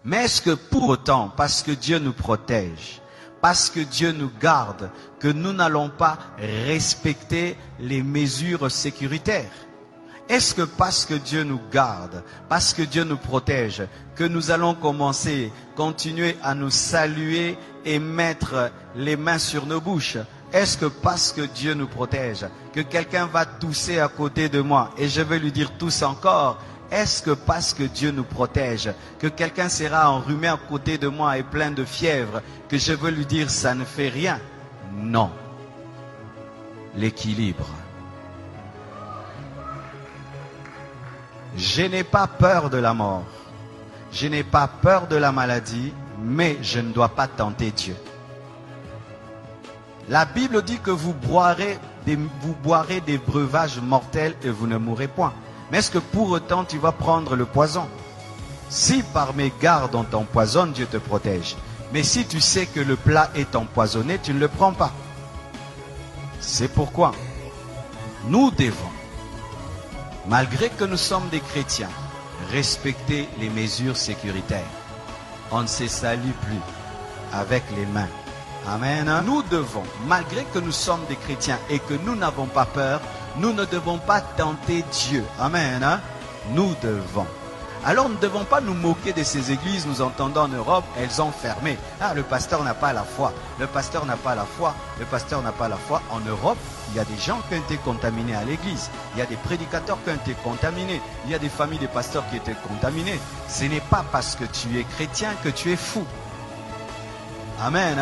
Mais est-ce que pour autant, parce que Dieu nous protège, parce que Dieu nous garde, que nous n'allons pas respecter les mesures sécuritaires? Est-ce que parce que Dieu nous garde, parce que Dieu nous protège, que nous allons continuer à nous saluer et mettre les mains sur nos bouches? Est-ce que parce que Dieu nous protège, que quelqu'un va tousser à côté de moi et je vais lui dire tousse encore? Est-ce que parce que Dieu nous protège, que quelqu'un sera enrhumé à côté de moi et plein de fièvre, que je veux lui dire ça ne fait rien? Non. L'équilibre. Je n'ai pas peur de la mort. Je n'ai pas peur de la maladie, mais je ne dois pas tenter Dieu. La Bible dit que vous boirez des breuvages mortels et vous ne mourrez point. Mais est-ce que pour autant tu vas prendre le poison? Si par mégarde on t'empoisonne, Dieu te protège. Mais si tu sais que le plat est empoisonné, tu ne le prends pas. C'est pourquoi nous devons, malgré que nous sommes des chrétiens, respecter les mesures sécuritaires. On ne se salue plus avec les mains. Amen. Nous devons, malgré que nous sommes des chrétiens et que nous n'avons pas peur, nous ne devons pas tenter Dieu. Amen. Nous devons. Alors nous ne devons pas nous moquer de ces églises. Nous entendons en Europe, elles ont fermé. Ah, le pasteur n'a pas la foi. Le pasteur n'a pas la foi. Le pasteur n'a pas la foi. En Europe, il y a des gens qui ont été contaminés à l'église. Il y a des prédicateurs qui ont été contaminés. Il y a des familles de pasteurs qui ont été contaminées. Ce n'est pas parce que tu es chrétien que tu es fou. Amen.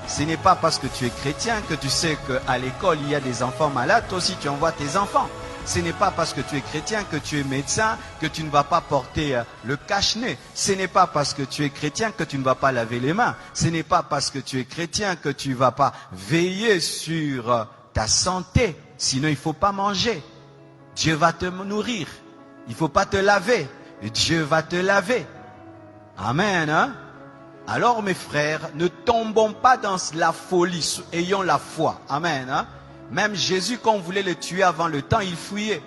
Ce n'est pas parce que tu es chrétien que tu sais qu'à l'école, il y a des enfants malades. Toi aussi, tu envoies tes enfants. Ce n'est pas parce que tu es chrétien que tu es médecin que tu ne vas pas porter le cache-nez. Ce n'est pas parce que tu es chrétien que tu ne vas pas laver les mains. Ce n'est pas parce que tu es chrétien que tu ne vas pas veiller sur ta santé. Sinon, il ne faut pas manger. Dieu va te nourrir. Il ne faut pas te laver. Dieu va te laver. Amen. Alors mes frères, ne tombons pas dans la folie. Ayons la foi. Amen. Même Jésus, quand on voulait le tuer avant le temps, il fuyait.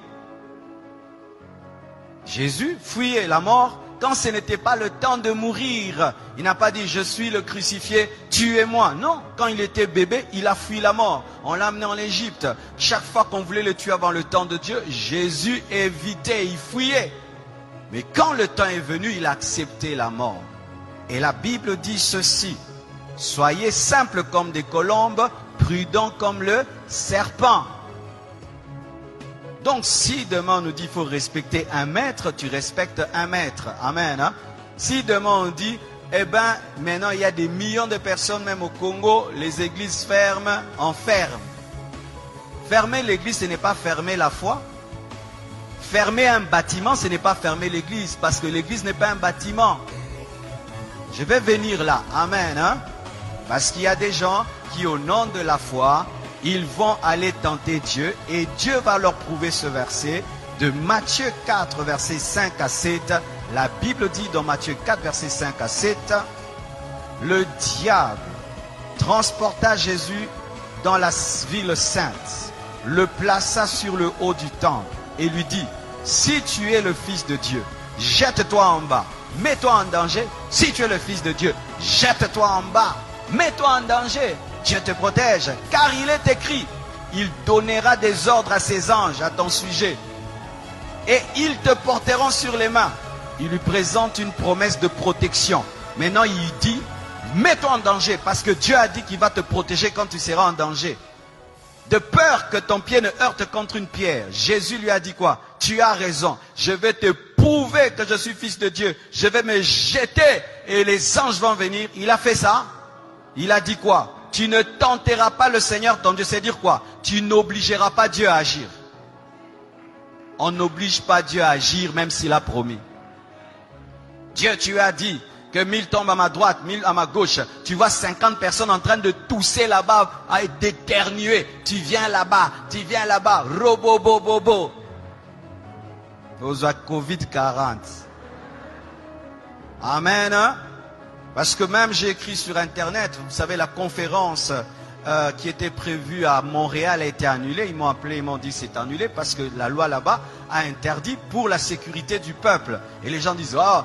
Jésus fuyait la mort quand ce n'était pas le temps de mourir. Il n'a pas dit, je suis le crucifié, tuez-moi. Non, quand il était bébé, il a fui la mort. On l'a amené en Égypte. Chaque fois qu'on voulait le tuer avant le temps de Dieu, Jésus évitait, il fuyait. Mais quand le temps est venu, il a accepté la mort. Et la Bible dit ceci, soyez simples comme des colombes, prudents comme le serpent. Donc si demain on nous dit qu'il faut respecter un maître, tu respectes un maître. Amen. Si demain on dit, eh bien maintenant il y a des millions de personnes, même au Congo, les églises ferment, on ferme. Fermer l'église, ce n'est pas fermer la foi. Fermer un bâtiment, ce n'est pas fermer l'église, parce que l'église n'est pas un bâtiment. Je vais venir là. Amen. Parce qu'il y a des gens qui, au nom de la foi, ils vont aller tenter Dieu et Dieu va leur prouver ce verset de Matthieu 4, versets 5 à 7. La Bible dit dans Matthieu 4, versets 5 à 7, le diable transporta Jésus dans la ville sainte, le plaça sur le haut du temple et lui dit, si tu es le Fils de Dieu, jette-toi en bas, mets-toi en danger. Si tu es le Fils de Dieu, jette-toi en bas, mets-toi en danger. Dieu te protège, car il est écrit, il donnera des ordres à ses anges à ton sujet, et ils te porteront sur les mains. Il lui présente une promesse de protection. Maintenant il dit, mets-toi en danger, parce que Dieu a dit qu'il va te protéger quand tu seras en danger. De peur que ton pied ne heurte contre une pierre. Jésus lui a dit quoi? Tu as raison, je vais te prouver que je suis Fils de Dieu. Je vais me jeter et les anges vont venir. Il a fait ça. Il a dit quoi? Tu ne tenteras pas le Seigneur ton Dieu. C'est dire quoi? Tu n'obligeras pas Dieu à agir. On n'oblige pas Dieu à agir même s'il a promis. Dieu, tu as dit que 1000 tombent à ma droite, 1000 à ma gauche. Tu vois 50 personnes en train de tousser là-bas, à d'éternuer. Tu viens là-bas, robo-bo-bo-bo. Aux Covid-40. Amen. Parce que même j'ai écrit sur internet, vous savez la conférence qui était prévu à Montréal a été annulé. Ils m'ont appelé, ils m'ont dit c'est annulé parce que la loi là-bas a interdit pour la sécurité du peuple. Et les gens disent, oh,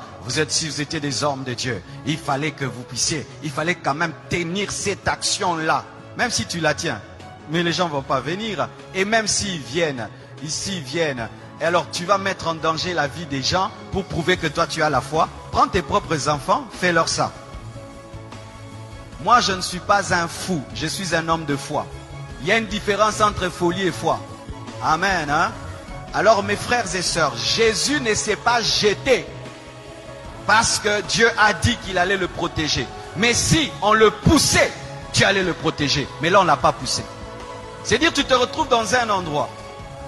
si vous étiez des hommes de Dieu, il fallait que vous puissiez, il fallait quand même tenir cette action-là, même si tu la tiens. Mais les gens ne vont pas venir. Et même s'ils viennent, ici ils viennent, et alors tu vas mettre en danger la vie des gens pour prouver que toi tu as la foi. Prends tes propres enfants, fais-leur ça. Moi je ne suis pas un fou, je suis un homme de foi. Il y a une différence entre folie et foi. Amen. Hein? Alors mes frères et sœurs, Jésus ne s'est pas jeté parce que Dieu a dit qu'il allait le protéger. Mais si on le poussait, Dieu allait le protéger. Mais là on ne l'a pas poussé. C'est-à-dire tu te retrouves dans un endroit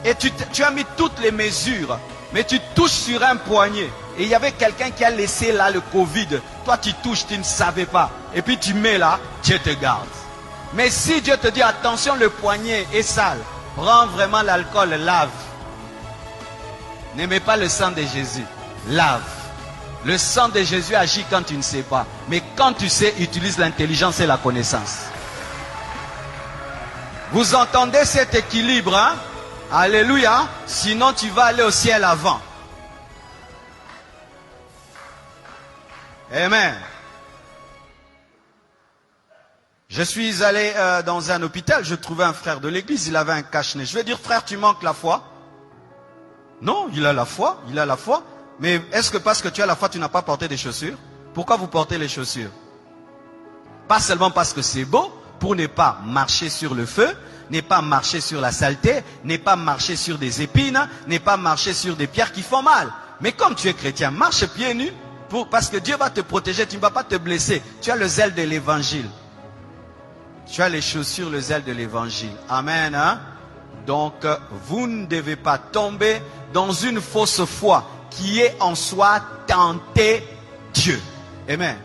et tu as mis toutes les mesures, mais tu touches sur un poignet. Et il y avait quelqu'un qui a laissé là le Covid. Toi tu touches, tu ne savais pas. Et puis tu mets là, Dieu te garde. Mais si Dieu te dit attention, le poignet est sale, prends vraiment l'alcool, lave. N'aimez pas le sang de Jésus, lave. Le sang de Jésus agit quand tu ne sais pas. Mais quand tu sais, utilise l'intelligence et la connaissance. Vous entendez cet équilibre, hein? Alléluia. Sinon tu vas aller au ciel avant. Amen. Je suis allé dans un hôpital, je trouvais un frère de l'église, il avait un cache-nez. Je vais dire, frère, tu manques la foi? Non, il a la foi, il a la foi. Mais est-ce que parce que tu as la foi, tu n'as pas porté des chaussures? Pourquoi vous portez les chaussures? Pas seulement parce que c'est beau, pour ne pas marcher sur le feu, ne pas marcher sur la saleté, ne pas marcher sur des épines, ne pas marcher sur des pierres qui font mal. Mais comme tu es chrétien, marche pieds nus, parce que Dieu va te protéger, tu ne vas pas te blesser. Tu as le zèle de l'évangile. Tu as les chaussures, le zèle de l'évangile. Amen. Hein? Donc, vous ne devez pas tomber dans une fausse foi qui est en soi tenter Dieu. Amen.